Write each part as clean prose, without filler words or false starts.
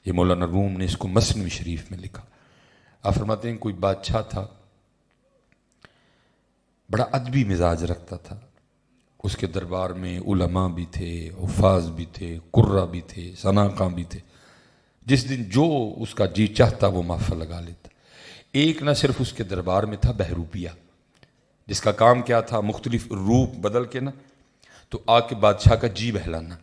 یہ مولانا روم نے اس کو مثنوی شریف میں لکھا. آپ فرماتے ہیں کوئی بادشاہ تھا، بڑا ادبی مزاج رکھتا تھا. اس کے دربار میں علماء بھی تھے، حفاظ بھی تھے، قرہ بھی تھے، سناقاں بھی تھے. جس دن جو اس کا جی چاہتا وہ محفل لگا لیتا. ایک نہ صرف اس کے دربار میں تھا بہروپیہ، جس کا کام کیا تھا مختلف روپ بدل کے نا تو آ کے بادشاہ کا جی بہلانا.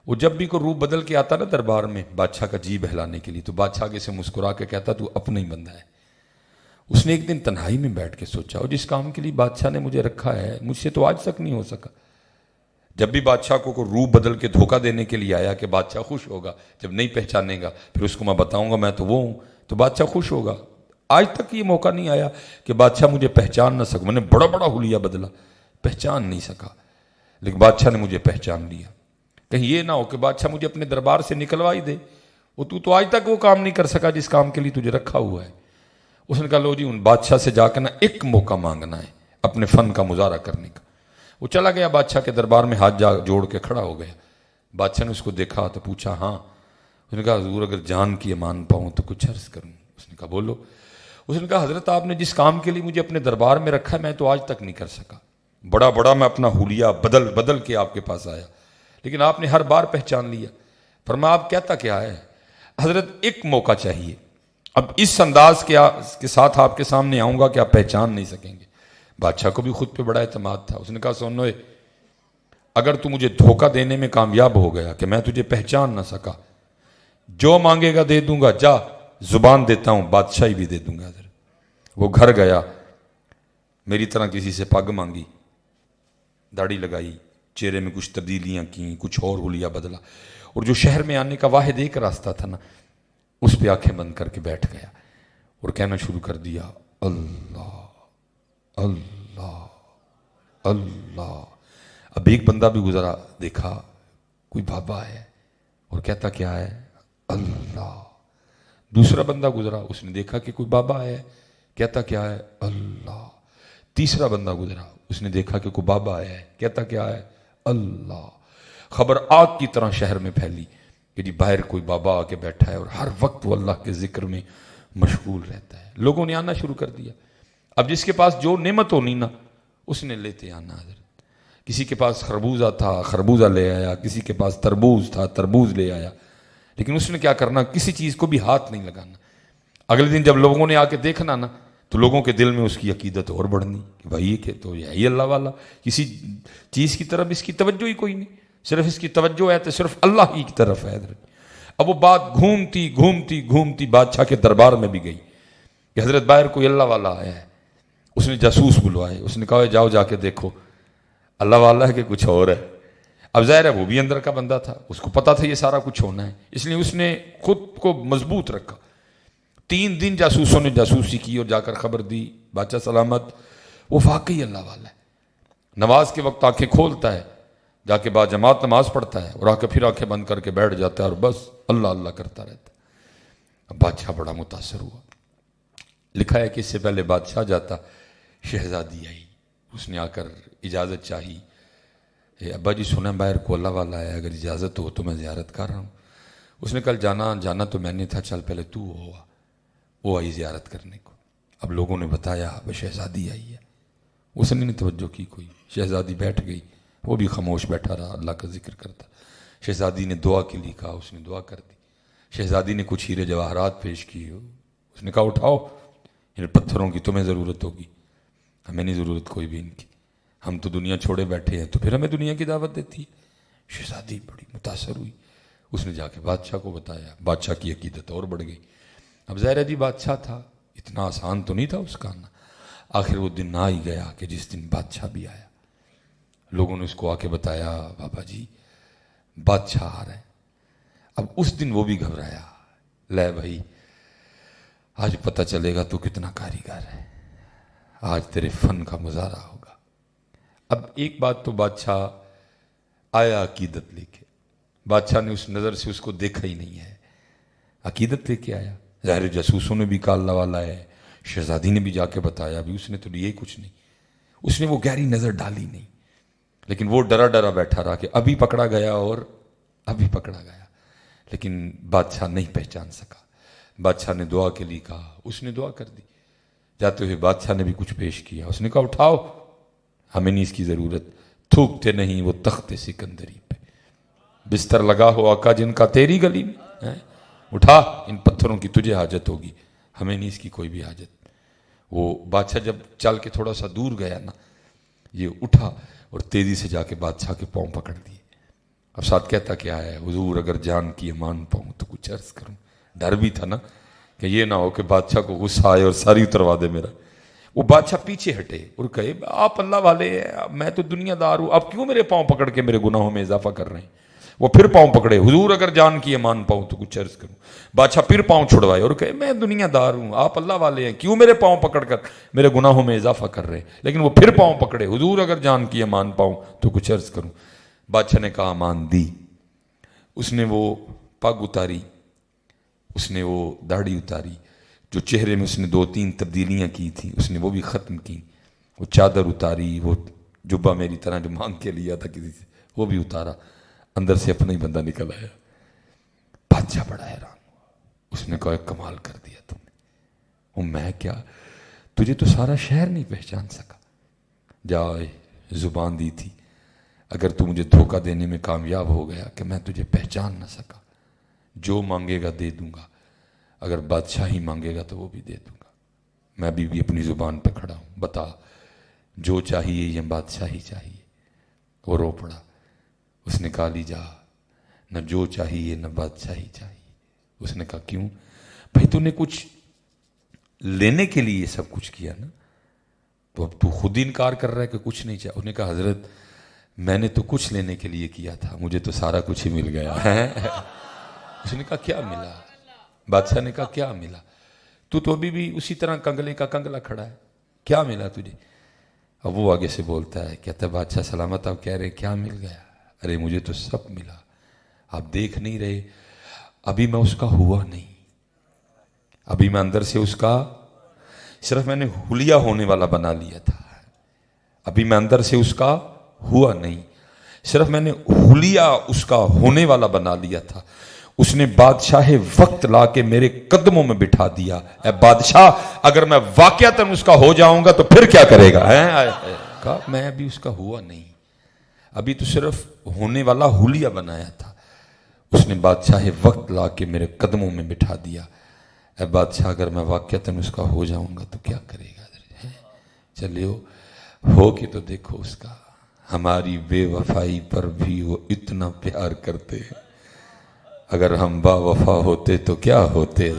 وہ جب بھی کوئی روپ بدل کے آتا نا دربار میں بادشاہ کا جی بہلانے کے لیے تو بادشاہ کے سے مسکرا کے کہتا تو اپنا ہی بندہ ہے. اس نے ایک دن تنہائی میں بیٹھ کے سوچا اور جس کام کے لیے بادشاہ نے مجھے رکھا ہے مجھ سے تو آج تک نہیں ہو سکا. جب بھی بادشاہ کو کوئی روپ بدل کے دھوکہ دینے کے لیے آیا کہ بادشاہ خوش ہوگا، جب نہیں پہچانے گا پھر اس کو میں بتاؤں گا میں تو وہ ہوں تو بادشاہ خوش ہوگا. آج تک یہ موقع نہیں آیا کہ بادشاہ مجھے پہچان نہ سکا. میں نے بڑا بڑا حلیہ بدلا، پہچان نہیں سکا، لیکن بادشاہ نے مجھے پہچان لیا. کہیں یہ نہ ہو کہ بادشاہ مجھے اپنے دربار سے نکلوا ہی دے، وہ تو آج تک وہ کام نہیں کر سکا جس کام کے لیے تجھے رکھا ہوا ہے. اس نے کہا لو جی ان بادشاہ سے جا کے نا ایک موقع مانگنا ہے اپنے فن کا مظاہرہ کرنے کا. وہ چلا گیا بادشاہ کے دربار میں، ہاتھ جوڑ کے کھڑا ہو گیا. بادشاہ نے اس کو دیکھا تو پوچھا ہاں. اس نے کہا حضور اگر جان کی امان پاؤں تو کچھ عرض کروں. اس نے کہا بولو. اس نے کہا حضرت آپ نے جس کام کے لیے مجھے اپنے دربار میں رکھا ہے میں تو آج تک نہیں کر سکا. بڑا میں اپنا حلیہ بدل کے آپ کے پاس آیا لیکن آپ نے ہر بار پہچان لیا. فرمایا آپ کہتا کیا ہے؟ حضرت ایک موقع چاہیے. اب اس انداز کے ساتھ آپ کے سامنے آؤں گا کہ آپ پہچان نہیں سکیں گے. بادشاہ کو بھی خود پہ بڑا اعتماد تھا. اس نے کہا سنوئے اگر تو مجھے دھوکہ دینے میں کامیاب ہو گیا کہ میں تجھے پہچان نہ سکا، جو مانگے گا دے دوں گا، جا زبان دیتا ہوں بادشاہی بھی دے دوں گا. حضرت وہ گھر گیا، میری طرح کسی سے پگ مانگی، داڑھی لگائی، چہرے میں کچھ تبدیلیاں کیں، کچھ اور حلیہ بدلا اور جو شہر میں آنے کا واحد ایک راستہ تھا نا اس پہ آنکھیں بند کر کے بیٹھ گیا اور کہنا شروع کر دیا اللہ اللہ اللہ. اب ایک بندہ بھی گزرا، دیکھا کوئی بابا ہے اور کہتا کیا ہے اللہ. دوسرا بندہ گزرا، اس نے دیکھا کہ کوئی بابا ہے، کہتا کیا ہے اللہ. تیسرا بندہ گزرا، اس نے دیکھا کہ کوئی بابا ہے، کہتا کیا ہے اللہ. خبر آگ کی طرح شہر میں پھیلی کہ جی باہر کوئی بابا آ کے بیٹھا ہے اور ہر وقت وہ اللہ کے ذکر میں مشغول رہتا ہے. لوگوں نے آنا شروع کر دیا. اب جس کے پاس جو نعمت ہونی نا اس نے لیتے آنا. حضرت کسی کے پاس خربوزہ تھا خربوزہ لے آیا، کسی کے پاس تربوز تھا تربوز لے آیا، لیکن اس نے کیا کرنا کسی چیز کو بھی ہاتھ نہیں لگانا. اگلے دن جب لوگوں نے آ کے دیکھنا نا تو لوگوں کے دل میں اس کی عقیدت اور بڑھنی کہ بھائی یہ تو یہ اللہ والا، کسی چیز کی طرف اس کی توجہ ہی کوئی نہیں، صرف اس کی توجہ ہے تو صرف اللہ ہی کی طرف ہے. حضرت اب وہ بات گھومتی بادشاہ کے دربار میں بھی گئی کہ حضرت باہر کوئی اللہ والا آیا ہے. اس نے جاسوس بلوائے، اس نے کہا جاؤ جا کے دیکھو اللہ والا ہے کہ کچھ اور ہے. اب ظاہر ہے وہ بھی اندر کا بندہ تھا، اس کو پتا تھا یہ سارا کچھ ہونا ہے، اس لیے اس نے خود کو مضبوط رکھا. 3 دن جاسوسوں نے جاسوسی کی اور جا کر خبر دی بادشاہ سلامت وہ واقعی اللہ والا ہے. نماز کے وقت آنکھیں کھولتا ہے، جا کے بعد جماعت نماز پڑھتا ہے اور آ کے پھر آنکھیں بند کر کے بیٹھ جاتا ہے اور بس اللہ اللہ کرتا رہتا ہے. اب بادشاہ بڑا متاثر ہوا. لکھا ہے کہ اس سے پہلے بادشاہ جاتا شہزادی آئی، اس نے آ کر اجازت چاہی. ابا جی سنا باہر کو اللہ والا ہے، اگر اجازت ہو تو میں زیارت کر رہا ہوں. اس نے کل جانا تو میں نے تھا، چل پہلے تو ہوا. وہ آئی زیارت کرنے کو. اب لوگوں نے بتایا وہ شہزادی آئی ہے. اس نے نہیں توجہ کی کوئی. شہزادی بیٹھ گئی، وہ بھی خاموش بیٹھا رہا اللہ کا ذکر کرتا. شہزادی نے دعا کے لیے کہا، اس نے دعا کر دی. شہزادی نے کچھ ہیرے جواہرات پیش کی، اس نے کہا اٹھاؤ ان پتھروں کی تمہیں ضرورت ہوگی، ہمیں نہیں ضرورت کوئی بھی ان کی، ہم تو دنیا چھوڑے بیٹھے ہیں تو پھر ہمیں دنیا کی دعوت دیتی ہے. شہزادی بڑی متاثر ہوئی. اس نے جا کے بادشاہ کو بتایا. بادشاہ کی عقیدت اور بڑھ گئی. اب ظاہر جی بادشاہ تھا، اتنا آسان تو نہیں تھا اس کا آنا. آخر وہ دن آ ہی گیا کہ جس دن بادشاہ بھی آیا. لوگوں نے اس کو آ کے بتایا بابا جی بادشاہ آ رہے ہیں. اب اس دن وہ بھی گھبرایا، لے بھائی آج پتہ چلے گا تو کتنا کاریگر ہے، آج تیرے فن کا مظاہرہ ہوگا. اب ایک بات تو بادشاہ آیا عقیدت لے کے. بادشاہ نے اس نظر سے اس کو دیکھا ہی نہیں ہے، عقیدت لے کے آیا. ظاہر جاسوسوں نے بھی کہا اللہ والا ہے، شہزادی نے بھی جا کے بتایا، بھی اس نے تو یہ کچھ نہیں، اس نے وہ گہری نظر ڈالی نہیں. لیکن وہ ڈرا بیٹھا رہا کہ ابھی پکڑا گیا اور ابھی پکڑا گیا. لیکن بادشاہ نہیں پہچان سکا. بادشاہ نے دعا کے لیے کہا, اس نے دعا کر دی. جاتے ہوئے بادشاہ نے بھی کچھ پیش کیا, اس نے کہا اٹھاؤ, ہمیں نہیں اس کی ضرورت, تھوکتے نہیں وہ تخت سکندری پہ, بستر لگا ہو آقا جن کا تیری گلی میں, اٹھا, ان پتھروں کی تجھے حاجت ہوگی, ہمیں نہیں اس کی کوئی بھی حاجت. وہ بادشاہ جب چل کے تھوڑا سا دور گیا نا, یہ اٹھا اور تیزی سے جا کے بادشاہ کے پاؤں پکڑ دیے. اب ساتھ کہتا کیا ہے, حضور اگر جان کی امان پاؤں تو کچھ عرض کروں. ڈر بھی تھا نا کہ یہ نہ ہو کہ بادشاہ کو غصہ آئے اور ساری اتروا دے میرا. وہ بادشاہ پیچھے ہٹے اور کہے آپ اللہ والے ہیں, میں تو دنیا دار ہوں, آپ کیوں میرے پاؤں پکڑ کے میرے گناہوں میں اضافہ کر رہے ہیں. وہ پھر پاؤں پکڑے, حضور اگر جان کی امان پاؤں تو کچھ عرض کروں. بادشاہ پھر پاؤں چھڑوائے اور کہے میں دنیا دار ہوں, آپ اللہ والے ہیں, کیوں میرے پاؤں پکڑ کر میرے گناہوں میں اضافہ کر رہے ہیں. لیکن وہ پھر پاؤں پکڑے, حضور اگر جان کی امان پاؤں تو کچھ عرض کروں. بادشاہ نے کہا امان دی. اس نے وہ پگ اتاری, اس نے وہ داڑھی اتاری, جو چہرے میں اس نے 2-3 تبدیلیاں کی تھیں اس نے وہ بھی ختم کی. وہ چادر اتاری, وہ جبہ میری طرح جو مانگ کے لیا تھا کسی سے وہ بھی اتارا. اندر سے اپنا ہی بندہ نکل آیا. بادشاہ بڑا حیران ہوا. اس نے کہا کمال کر دیا تم نے. وہ میں کیا, تجھے تو سارا شہر نہیں پہچان سکا. جائے زبان دی تھی, اگر تو مجھے دھوکہ دینے میں کامیاب ہو گیا کہ میں تجھے پہچان نہ سکا, جو مانگے گا دے دوں گا, اگر بادشاہ ہی مانگے گا تو وہ بھی دے دوں گا. میں ابھی بھی اپنی زبان پہ کھڑا ہوں, بتا جو چاہیے یہ بادشاہ ہی چاہیے. وہ رو پڑا. اس نے کہا لی جا, نہ جو چاہیے نہ بادشاہ ہی چاہیے. اس نے کہا کیوں بھائی, تو نے کچھ لینے کے لیے یہ سب کچھ کیا نا, تو اب تو خود ہی انکار کر رہا ہے کہ کچھ نہیں چاہیے. اس نے کہا حضرت میں نے تو کچھ لینے کے لیے کیا تھا, مجھے تو سارا کچھ ہی مل گیا. اس نے کہا کیا ملا. بادشاہ نے کہا کیا ملا, تو ابھی بھی اسی طرح کنگلے کا کنگلا کھڑا ہے, کیا ملا تجھے. اب وہ آگے سے بولتا ہے, کہتا ہے بادشاہ سلامت, آپ کہہ رہے کیا مل گیا. ارے مجھے تو سب ملا, آپ دیکھ نہیں رہے, ابھی میں اس کا ہوا نہیں, ابھی میں اندر سے اس کا صرف میں نے حلیہ ہونے والا بنا لیا تھا. ابھی میں اندر سے اس کا ہوا نہیں, صرف میں نے حلیہ اس کا ہونے والا بنا لیا تھا. اس نے بادشاہ وقت لا کے میرے قدموں میں بٹھا دیا. اے بادشاہ اگر میں واقعتاً اس کا ہو جاؤں گا تو پھر کیا کرے گا. کہا میں ابھی اس کا ہوا نہیں, ابھی تو صرف ہونے والا حلیہ بنایا تھا. اس نے بادشاہ وقت لا کے میرے قدموں میں بٹھا دیا. اے بادشاہ اگر میں واقعتاً اس کا ہو جاؤں گا تو کیا کرے گا. چلیو ہو کے تو دیکھو اس کا, ہماری بے وفائی پر بھی وہ اتنا پیار کرتے ہیں, اگر ہم با وفا ہوتے تو کیا ہوتے.